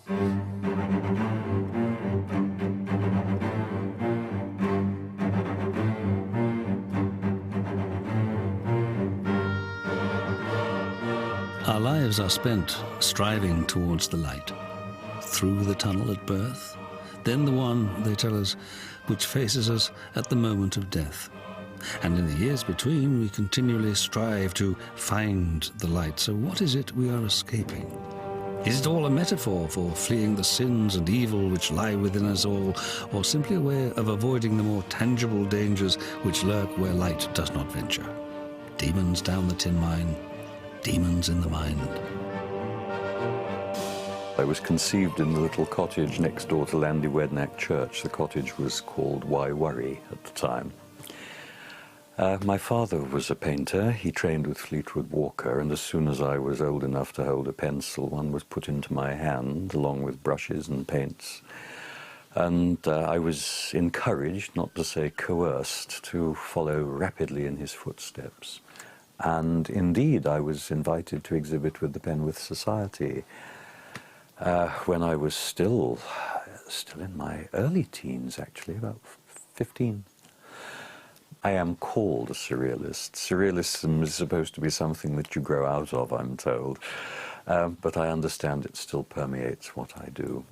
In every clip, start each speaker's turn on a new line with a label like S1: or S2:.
S1: Our lives are spent striving towards the light, through the tunnel at birth, then the one, they tell us, which faces us at the moment of death. And in the years between, we continually strive to find the light. So what is it we are escaping? Is it all a metaphor for fleeing the sins and evil which lie within us all, or simply a way of avoiding the more tangible dangers which lurk where light does not venture? Demons down the tin mine, demons in the mind.
S2: I was conceived in the little cottage next door to Llandywednac Church. The cottage was called Why Worry at the time. My father was a painter. He trained with Fleetwood Walker, and as soon as I was old enough to hold a pencil, one was put into my hand, along with brushes and paints. And I was encouraged, not to say coerced, to follow rapidly in his footsteps. And indeed, I was invited to exhibit with the Penwith Society when I was still in my early teens, actually, about 15. I am called a surrealist. Surrealism is supposed to be something that you grow out of, I'm told, but I understand it still permeates what I do.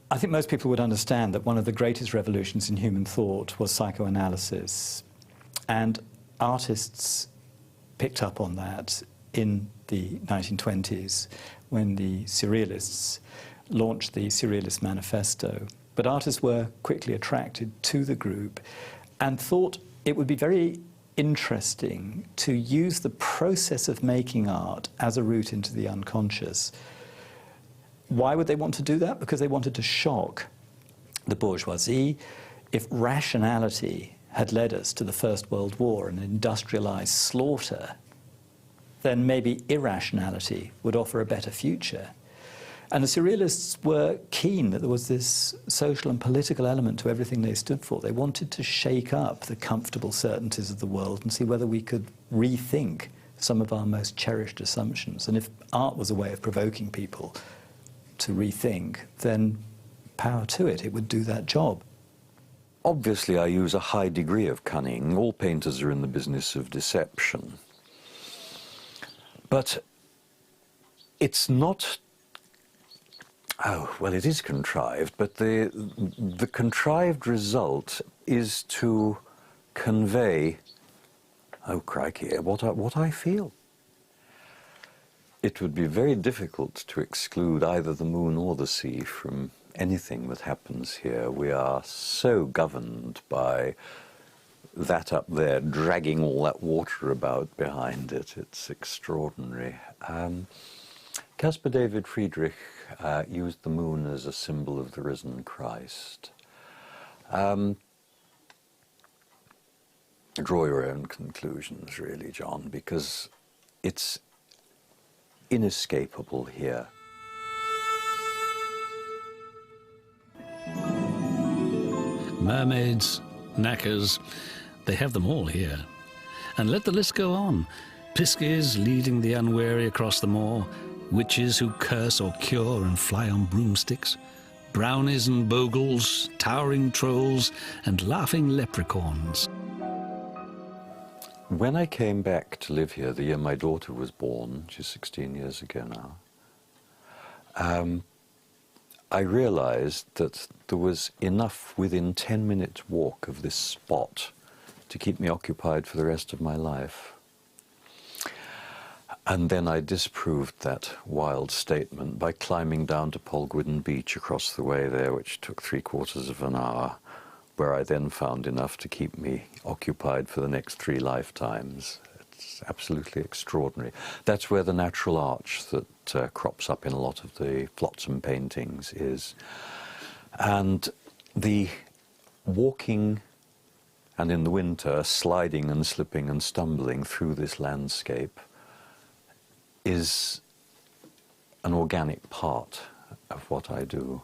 S3: I think most people would understand that one of the greatest revolutions in human thought was psychoanalysis, and artists picked up on that in the 1920s when the Surrealists launched the Surrealist Manifesto. But artists were quickly attracted to the group and thought it would be very interesting to use the process of making art as a route into the unconscious. Why would they want to do that? Because they wanted to shock the bourgeoisie. If rationality had led us to the First World War and industrialized slaughter, then maybe irrationality would offer a better future. And the Surrealists were keen that there was this social and political element to everything they stood for. They wanted to shake up the comfortable certainties of the world and see whether we could rethink some of our most cherished assumptions. And if art was a way of provoking people to rethink, then power to it, it would do that job.
S2: Obviously, I use a high degree of cunning. All painters are in the business of deception. But it's not... Oh, well, it is contrived, but the contrived result is to convey, oh crikey, what I feel. It would be very difficult to exclude either the moon or the sea from anything that happens here. We are so governed by that up there, dragging all that water about behind it. It's extraordinary. Caspar David Friedrich used the moon as a symbol of the risen Christ. Draw your own conclusions, really, John, because it's inescapable here.
S1: Mermaids, knackers, they have them all here. And let the list go on. Piskies leading the unwary across the moor, witches who curse or cure and fly on broomsticks, brownies and bogles, towering trolls, and laughing leprechauns.
S2: When I came back to live here, the year my daughter was born, she's 16 years ago now, I realized that there was enough within 10 minutes walk of this spot to keep me occupied for the rest of my life. And then I disproved that wild statement by climbing down to Polgwydden Beach across the way there, which took 3/4 of an hour, where I then found enough to keep me occupied for the next 3 lifetimes. It's absolutely extraordinary. That's where the natural arch that crops up in a lot of the flotsam paintings is. And the walking, and in the winter, sliding and slipping and stumbling through this landscape is an organic part of what I do.